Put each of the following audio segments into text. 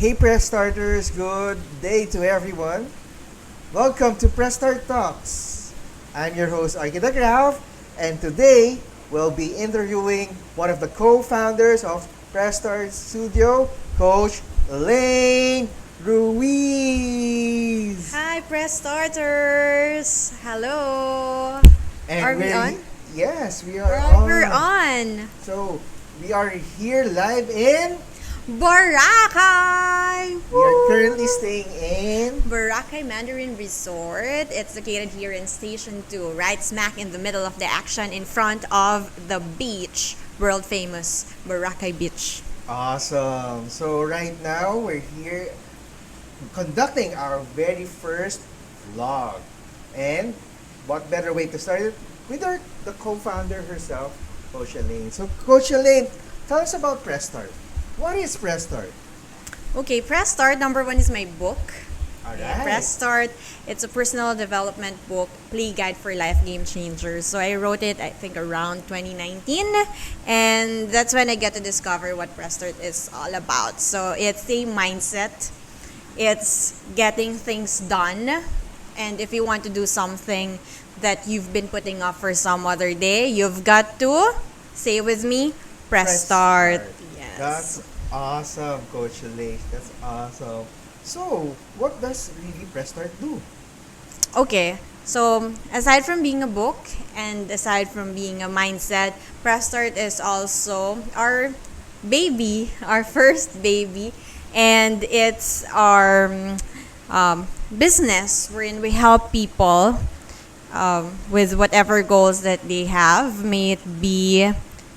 Hey press starters, good day to everyone. Welcome to PressStart Talks. I'm your host Arky the Graph, and today we'll be interviewing one of the co-founders of PressStart Studio, Coach Elaine Ruiz. Hi, press starters! Hello! Are And we on? Yes, we are We're on. on! So we are here live in. Boracay! We are Woo! currently staying in. Boracay Mandarin Resort. It's located here in Station 2, right smack in the middle of the action in front of the beach, world famous Boracay Beach. Awesome. So right now we're here conducting our very first vlog. And what better way to start it with the co-founder herself, Coach Elaine. So Coach Elaine, tell us about PressStart. What is PressStart? Okay, Press Start, number one is my book. All Yeah, right. Press Start, it's a personal development book, play guide for life game changers. So I wrote it, I think, around 2019. And that's when I get to discover what Press Start is all about. So it's a mindset, it's getting things done. And if you want to do something that you've been putting off for some other day, you've got to, say with me, Press Start. Yes. That's awesome, Coach Elaine. That's awesome. So, what does really PressStart do? Okay, so aside from being a book and aside from being a mindset, Press Start is also our baby, our first baby, and it's our business wherein we help people with whatever goals that they have, may it be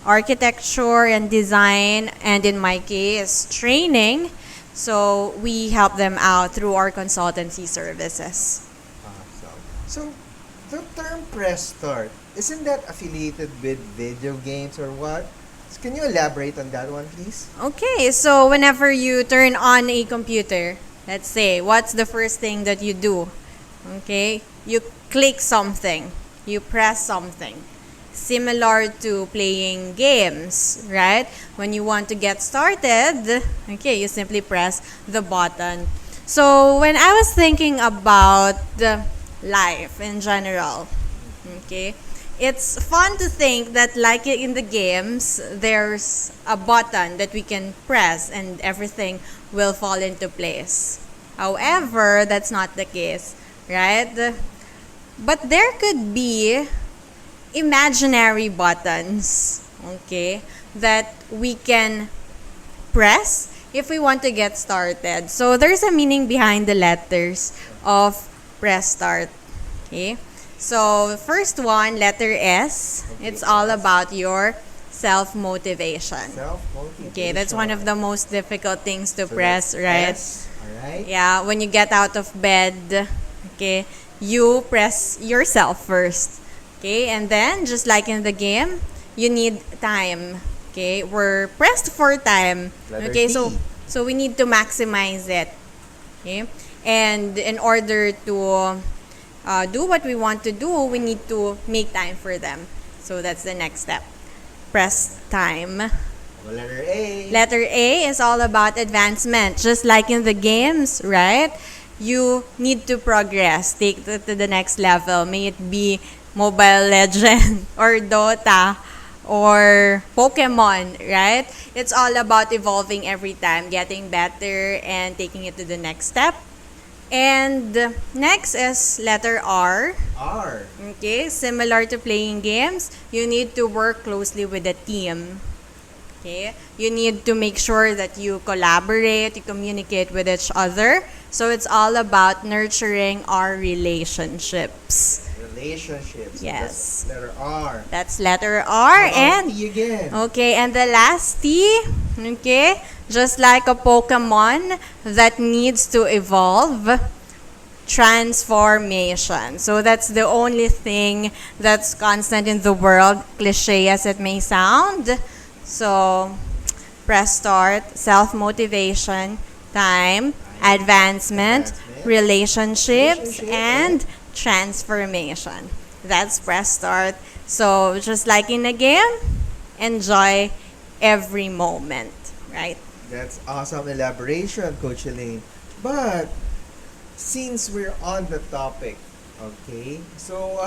architecture and design, and in my case, training. So we help them out through our consultancy services. Awesome. So, the term PressStart, isn't that affiliated with video games or what? So can you elaborate on that one, please? Okay, so whenever you turn on a computer, let's say, what's the first thing that you do? Okay, you click something, you press something. Similar to playing games, right? When you want to get started, okay, you simply press the button. So when I was thinking about life in general, okay, it's fun to think that like in the games, there's a button that we can press and everything will fall into place. However, that's not the case, right? But there could be imaginary buttons, okay, that we can press if we want to get started. So there's a meaning behind the letters of Press Start. Okay, so first one, letter S. Okay, It's all S. about your self-motivation. Self-motivation. Okay, that's one of the most difficult things to So press, that's right? S, alright? Yeah, when you get out of bed, okay, you press yourself first. Okay, and then just like in the game, you need time. Okay, we're pressed for time. Letter Okay, T. so we need to maximize it. Okay, and in order to do what we want to do, we need to make time for them. So that's the next step. Press time. Well, letter A. Letter A is all about advancement. Just like in the games, right? You need to progress, take it to the next level. May it be Mobile Legend or Dota or Pokemon, right? It's all about evolving every time, getting better and taking it to the next step. And next is letter R. R. Okay, similar to playing games, you need to work closely with a team. Okay, you need to make sure that you collaborate, you communicate with each other. So it's all about nurturing our relationships. Relationships. Yes. That's letter R. That's letter R. How about And T again. okay, and the last T, okay, just like a Pokemon that needs to evolve, transformation. So that's the only thing that's constant in the world, cliche as it may sound. So press start, self-motivation, time, advancement, relationships, and transformation. That's press start. So just like in a game, enjoy every moment, right? That's awesome elaboration, Coach Elaine. But since we're on the topic, okay, so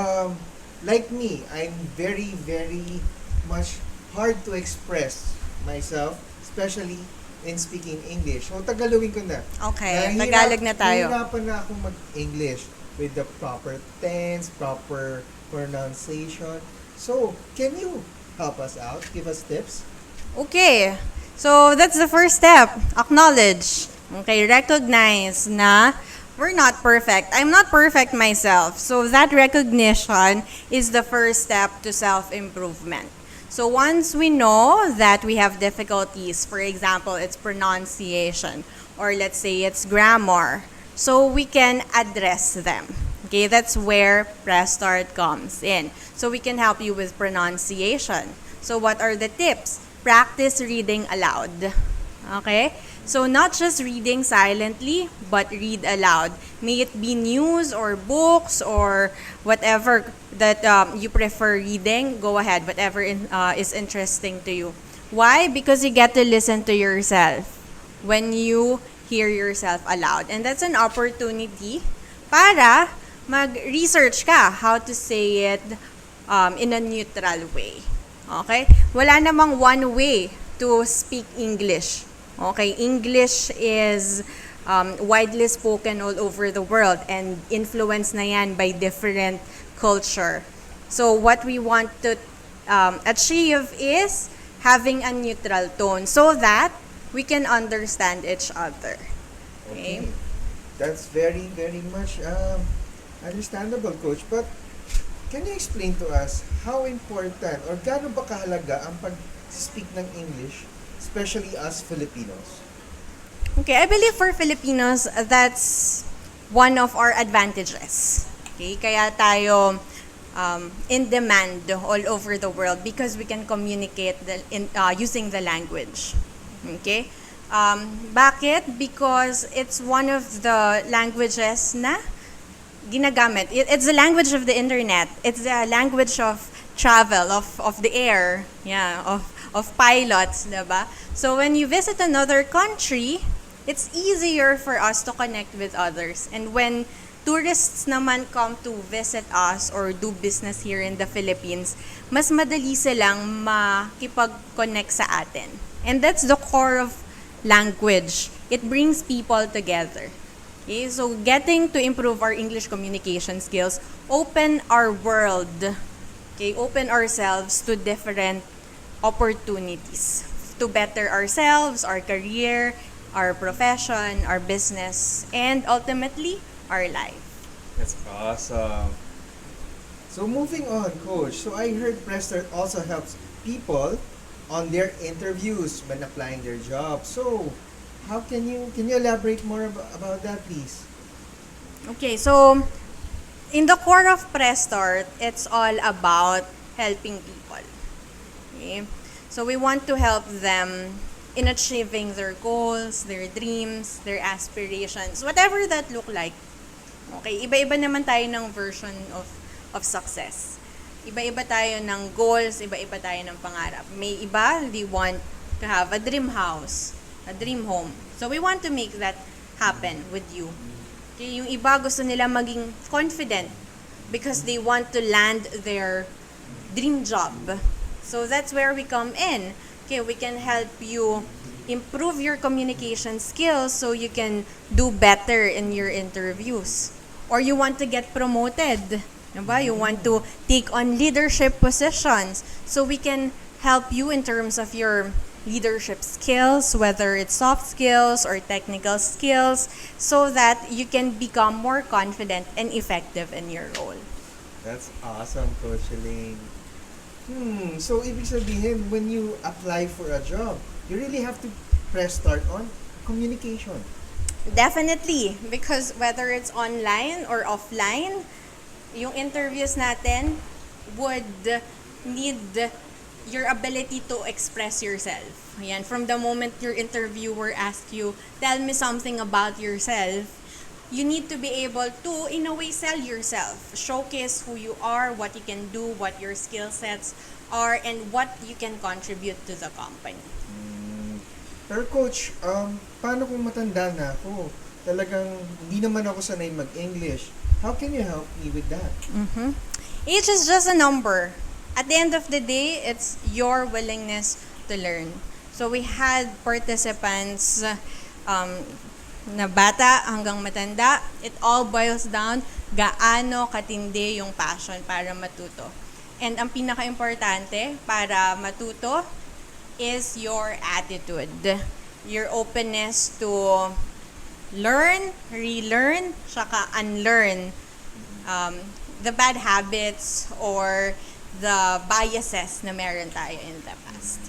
like me, I'm very, very much hard to express myself, especially in speaking English. So, Tagalogin ko na. Okay, Tagalog na tayo. Nahihirapan na akong mag-English with the proper tense, proper pronunciation. So, can you help us out? Give us tips? Okay. So, that's the first step. Acknowledge. Okay, recognize na we're not perfect. I'm not perfect myself. So, that recognition is the first step to self-improvement. So, once we know that we have difficulties, for example, it's pronunciation, or let's say it's grammar, so we can address them. Okay, that's where PressStart comes in. So, we can help you with pronunciation. So, what are the tips? Practice reading aloud. Okay? So, not just reading silently, but read aloud. May it be news or books or whatever that you prefer reading, go ahead, whatever is interesting to you. Why? Because you get to listen to yourself when you hear yourself aloud. And that's an opportunity para mag-research ka how to say it in a neutral way. Okay? Wala namang one way to speak English. Okay? English is widely spoken all over the world and influenced na yan by different culture. So what we want to achieve is having a neutral tone so that we can understand each other. Okay? That's very, very much understandable, Coach. But can you explain to us how important or gaano ba kahalaga ang pag-speak ng English, especially us Filipinos? Okay, I believe for Filipinos, that's one of our advantages. Okay, kaya tayo in demand all over the world because we can communicate using the language. Okay? Bakit? Because it's one of the languages na ginagamit. It's the language of the internet. It's the language of travel, of the air, of pilots, diba? So when you visit another country, it's easier for us to connect with others. And when tourists naman come to visit us or do business here in the Philippines, mas madali silang makipag-connect sa atin. And that's the core of language. It brings people together. Okay, so getting to improve our English communication skills, open our world, okay, open ourselves to different opportunities to better ourselves, our career, our profession, our business, and ultimately, our life. That's awesome. So moving on, Coach. So I heard PressStart also helps people on their interviews when applying their job. So how can you elaborate more about that, please? Okay, so in the core of PressStart, it's all about helping people. Okay? So we want to help them in achieving their goals, their dreams, their aspirations, whatever that look like. Okay, iba-iba naman tayo ng version of success. Iba-iba tayo ng goals, iba-iba tayo ng pangarap. May iba, they want to have a dream house, a dream home. So we want to make that happen with you. Okay, yung iba gusto nila maging confident because they want to land their dream job. So that's where we come in. Okay, we can help you improve your communication skills so you can do better in your interviews. Or you want to get promoted. Diba? You want to take on leadership positions. So we can help you in terms of your leadership skills, whether it's soft skills or technical skills, so that you can become more confident and effective in your role. That's awesome, Coach Elaine. So ibig sabihin, when you apply for a job, you really have to press start on communication. Definitely, because whether it's online or offline, yung interviews natin would need your ability to express yourself. Ayan, from the moment your interviewer asks you, tell me something about yourself, you need to be able to, in a way, sell yourself. Showcase who you are, what you can do, what your skill sets are, and what you can contribute to the company. Pero coach, paano kung matanda na ako? Talagang hindi naman ako sanay mag-English. How can you help me with that? Mm-hmm. Age is just a number. At the end of the day, it's your willingness to learn. So we had participants na bata hanggang matanda. It all boils down gaano katindi yung passion para matuto. And ang pinaka-importante para matuto is your attitude. Your openness to learn, relearn, saka unlearn the bad habits or the biases na meron tayo in the past.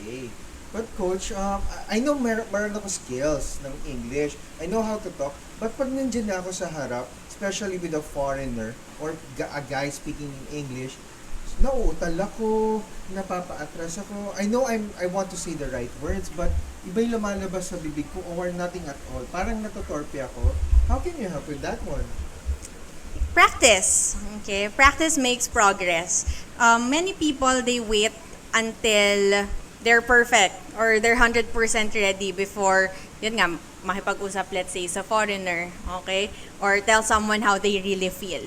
Okay. But coach, I know meron ako skills ng English. I know how to talk. But pag nandiyan na ako sa harap, especially with a foreigner or a guy speaking in English, nauutal ako, napapaatras ako. I know I want to say the right words, but iba yung lumalabas sa bibig ko or nothing at all. Parang natotorpe ako. How can you help with that one? Practice. Okay, practice makes progress. Many people, they wait until they're perfect or they're 100% ready before, yun nga, makipag-usap, let's say, sa foreigner, okay? Or tell someone how they really feel.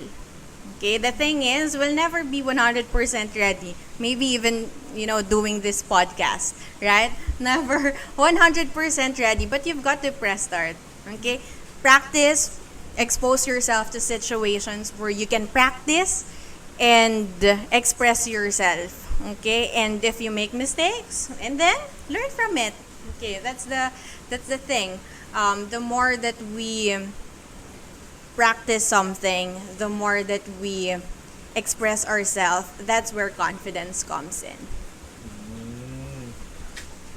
Okay, the thing is, we'll never be 100% ready. Maybe even, doing this podcast, right? Never 100% ready, but you've got to press start. Okay? Practice, expose yourself to situations where you can practice and express yourself. Okay? And if you make mistakes, and then learn from it. Okay, that's the thing. The more that we practice something, the more that we express ourselves, that's where confidence comes in.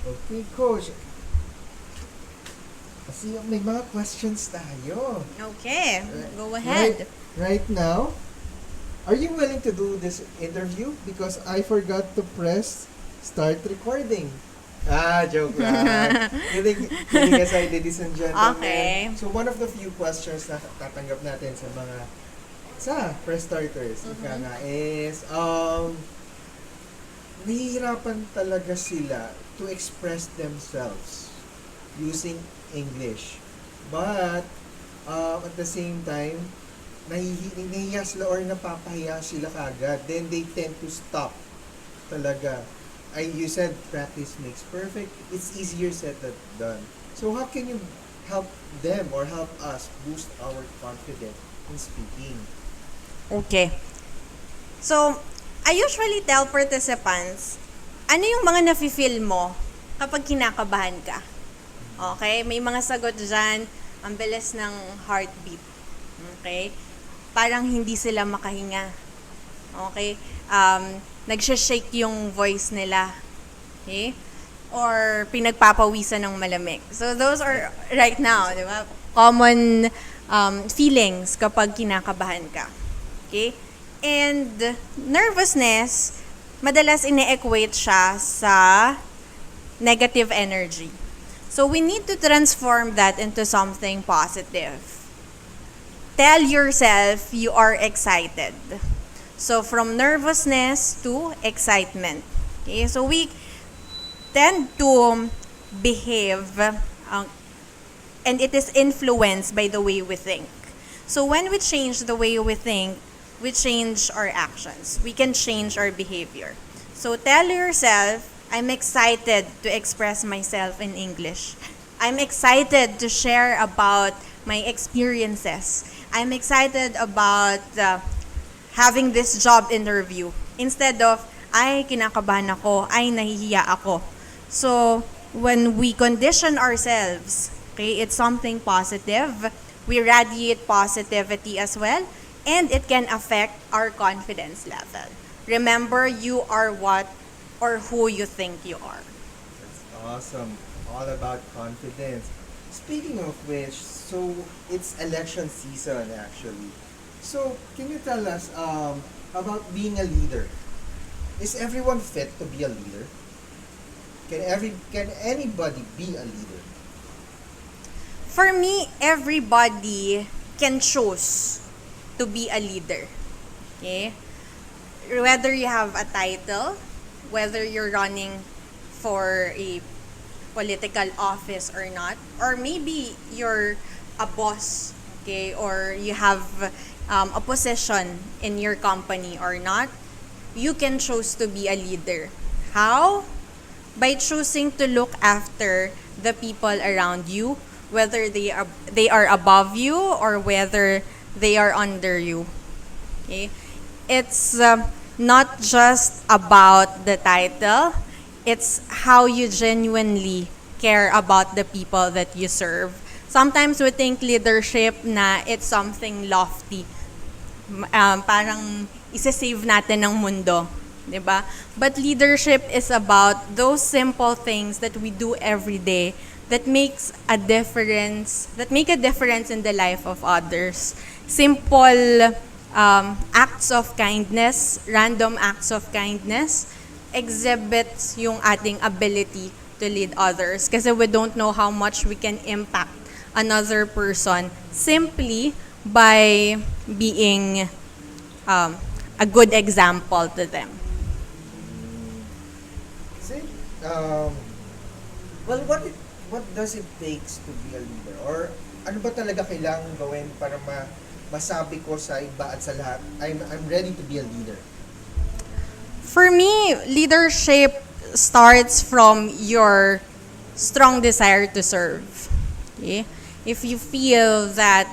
Okay, coach. Kasi may mga questions tayo. Okay, go ahead. Right now, are you willing to do this interview? Because I forgot to press start recording. Joke lang. Kidding aside, ladies and gentlemen. Okay. So, one of the few questions na tatanggap natin sa press starters, is, nahihirapan talaga sila to express themselves using English. But, at the same time, nahihiya sila or napapahiya sila kagad. Then, they tend to stop talaga. You said practice makes perfect. It's easier said than done. So how can you help them or help us boost our confidence in speaking? Okay. So, I usually tell participants, ano yung mga nafe-feel mo kapag kinakabahan ka? Okay? May mga sagot dyan, ang bilis ng heartbeat. Okay? Parang hindi sila makahinga. Okay? Nagsha-shake yung voice nila. Okay? Or pinagpapawisan ng malamig. So, those are right now, di ba? Common feelings kapag kinakabahan ka. Okay? And nervousness, madalas ine-equate siya sa negative energy. So, we need to transform that into something positive. Tell yourself you are excited. So, from nervousness to excitement. Okay? So, we tend to behave and it is influenced by the way we think. So, when we change the way we think, we change our actions. We can change our behavior. So, tell yourself, I'm excited to express myself in English. I'm excited to share about my experiences. I'm excited about having this job interview. Instead of, ay, kinakabahan ako, ay, nahihiya ako. So, when we condition ourselves, okay, it's something positive. We radiate positivity as well, and it can affect our confidence level. Remember, you are what or who you think you are. That's awesome. All about confidence. Speaking of which, so it's election season actually. So, can you tell us about being a leader? Is everyone fit to be a leader? Can anybody be a leader? For me, everybody can choose to be a leader. Okay? Whether you have a title, whether you're running for a political office or not, or maybe you're a boss, okay, or you have a position in your company or not, you can choose to be a leader. How? By choosing to look after the people around you, whether they are above you or whether they are under you. Okay? It's not just about the title, it's how you genuinely care about the people that you serve. Sometimes we think leadership na it's something lofty. Parang isa-save natin ng mundo. 'Di ba? But leadership is about those simple things that we do every day that make a difference in the life of others. Simple acts of kindness, random acts of kindness, exhibits yung ating ability to lead others. Kasi we don't know how much we can impact another person simply by being a good example to them. See, well, what does it takes to be a leader? Or ano ba talaga kailangan gawin para masabi ko sa iba at sa lahat, I'm ready to be a leader? For me, leadership starts from your strong desire to serve. Okay? If you feel that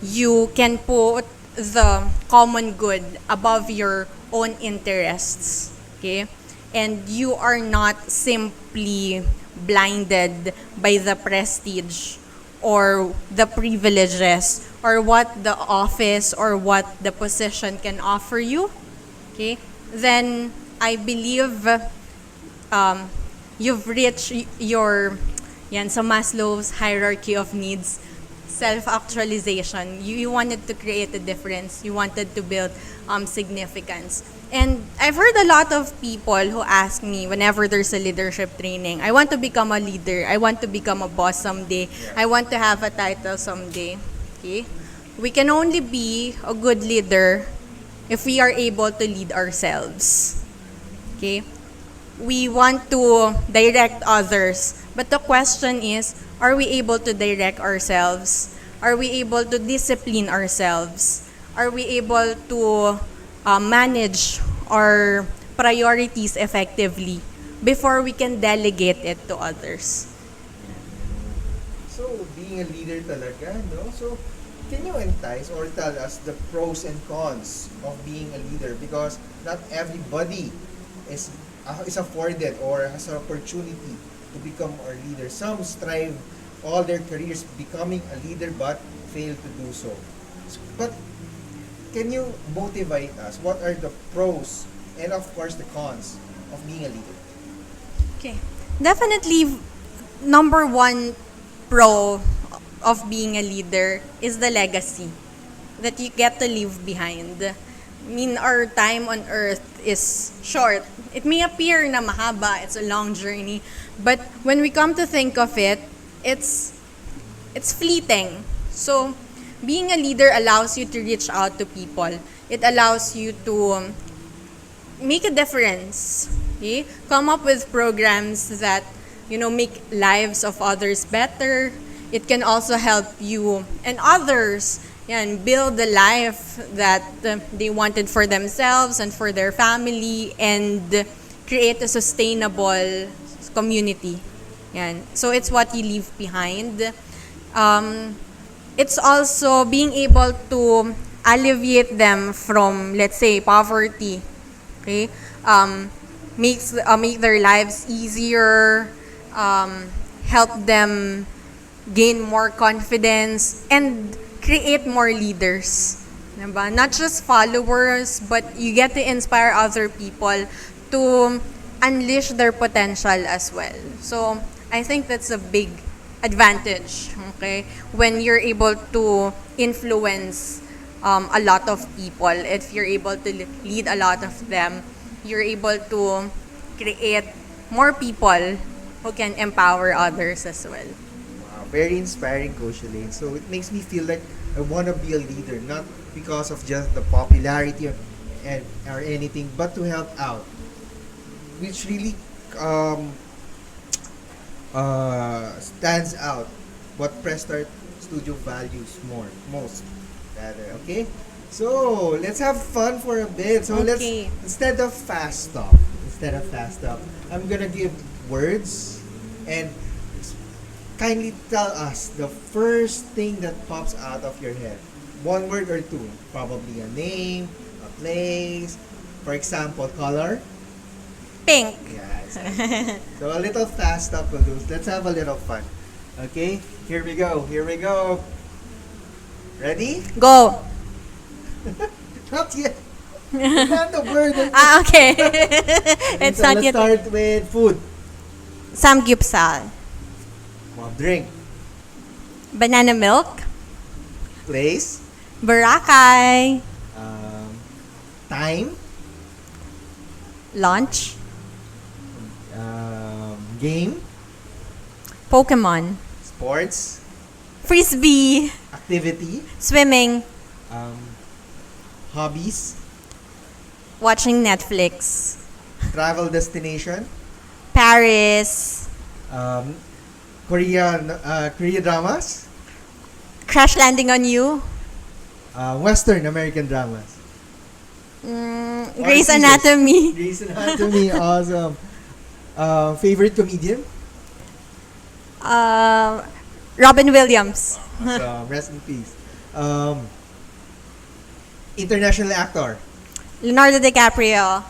you can put the common good above your own interests, okay? And you are not simply blinded by the prestige or the privileges or what the office or what the position can offer you, okay? Then I believe you've reached your sa Maslow's hierarchy of needs, self-actualization. You wanted to create a difference. You wanted to build significance. And I've heard a lot of people who ask me whenever there's a leadership training, I want to become a leader. I want to become a boss someday. I want to have a title someday. Okay? We can only be a good leader if we are able to lead ourselves. Okay? We want to direct others. But the question is, are we able to direct ourselves? Are we able to discipline ourselves? Are we able to manage our priorities effectively before we can delegate it to others? So, being a leader talaga, no? So, can you entice or tell us the pros and cons of being a leader? Because not everybody is afforded or has an opportunity to become our leader. Some strive all their careers becoming a leader but fail to do so. But can you motivate us? What are the pros and of course the cons of being a leader? Okay. Definitely, number one pro of being a leader is the legacy that you get to leave behind. I mean, our time on earth is short. It may appear na mahaba, it's a long journey, but when we come to think of it, it's fleeting. So, being a leader allows you to reach out to people. It allows you to make a difference. Okay? Come up with programs that, make lives of others better. It can also help you and others build the life that they wanted for themselves and for their family and create a sustainable community. So it's what you leave behind. It's also being able to alleviate them from, let's say, poverty. Okay, make their lives easier, help them gain more confidence, and create more leaders. Diba? Not just followers, but you get to inspire other people to unleash their potential as well. So I think that's a big advantage, okay? When you're able to influence a lot of people, if you're able to lead a lot of them, you're able to create more people who can empower others as well. Wow, very inspiring, Coach Elaine. So it makes me feel like I want to be a leader, not because of just the popularity or anything, but to help out. Which really stands out? What PressStart Studio values most? Rather, okay? So, let's have fun for a bit. So, Okay. instead of fast talk, I'm gonna give words and kindly tell us the first thing that pops out of your head. One word or two. Probably a name, a place. For example, color. Pink. Yes. So a little fast talk will do. Let's have a little fun. Okay? Here we go. Here we go. Ready? Go. Not yet. Not the word. Okay. It's So not let's yet. start with food. Samgyeopsal. Drink. Banana milk. Place. Boracay. Time. Lunch. Game. Pokemon. Sports. Frisbee. Activity. Swimming. Hobbies. Watching Netflix. Travel destination. Paris. Korea dramas. Crash Landing on You. Western American dramas. Grey's seasons. Anatomy. Grey's Anatomy, awesome. Favorite comedian? Robin Williams. Awesome, rest in peace. International actor. Leonardo DiCaprio.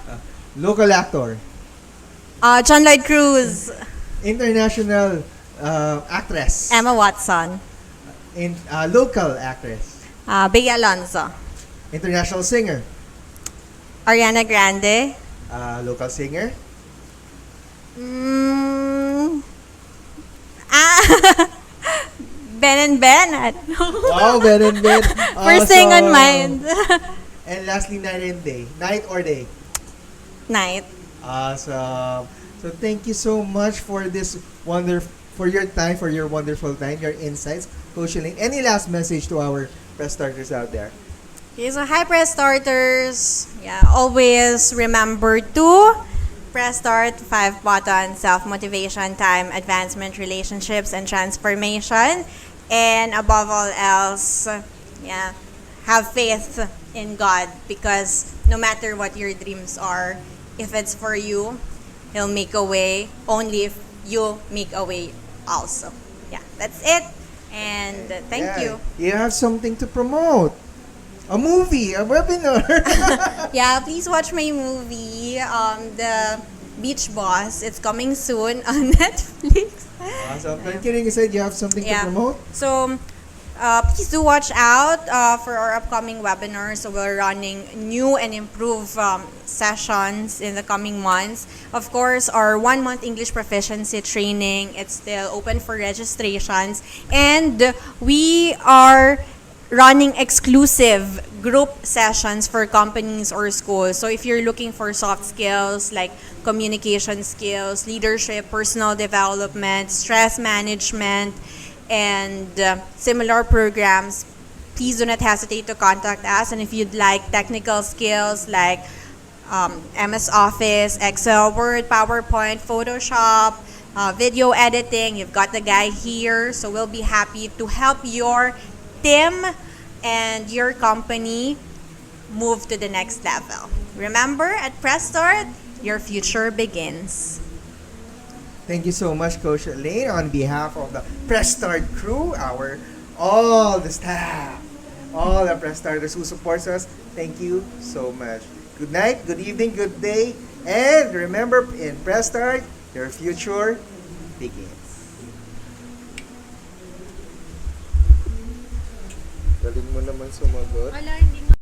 Local actor. John Lloyd Cruz. International actress. Emma Watson. Local actress. Bea Alonzo. International singer. Ariana Grande. Local singer. Ben and Bennett. Wow, Ben and Ben. First thing on Awesome. mind. And lastly, night and day. Night or day? Night. Awesome. So thank you so much for this for your time, for your wonderful time, your insights. Coach Elaine, any last message to our press starters out there? Okay, so hi press starters. Yeah, always remember to press start, 5 buttons, self-motivation, time, advancement, relationships, and transformation. And above all else, yeah, have faith in God, because no matter what your dreams are, if it's for you, He'll make a way, only if you make a way also. Yeah, that's it. And thank you. You have something to promote. A movie, a webinar. Yeah, please watch my movie, The Beach Boss. It's coming soon on Netflix. Awesome. Thank you. You said you have something to promote. So, please do watch out for our upcoming webinars. So we're running new and improved sessions in the coming months. Of course, our 1-month English proficiency training, it's still open for registrations. And we are running exclusive group sessions for companies or schools. So if you're looking for soft skills like communication skills, leadership, personal development, stress management, and similar programs, please do not hesitate to contact us. And if you'd like technical skills like MS Office, Excel, Word, PowerPoint, Photoshop, video editing, you've got the guy here. So we'll be happy to help your team and your company move to the next level. Remember, at PressStart, your future begins. Thank you so much, Coach Elaine, on behalf of the Press Start crew, all the staff, all the Press Starters who supports us. Thank you so much. Good night, good evening, good day, and remember, in Press Start, your future begins. Galing mo naman sumagot. Wala, hindi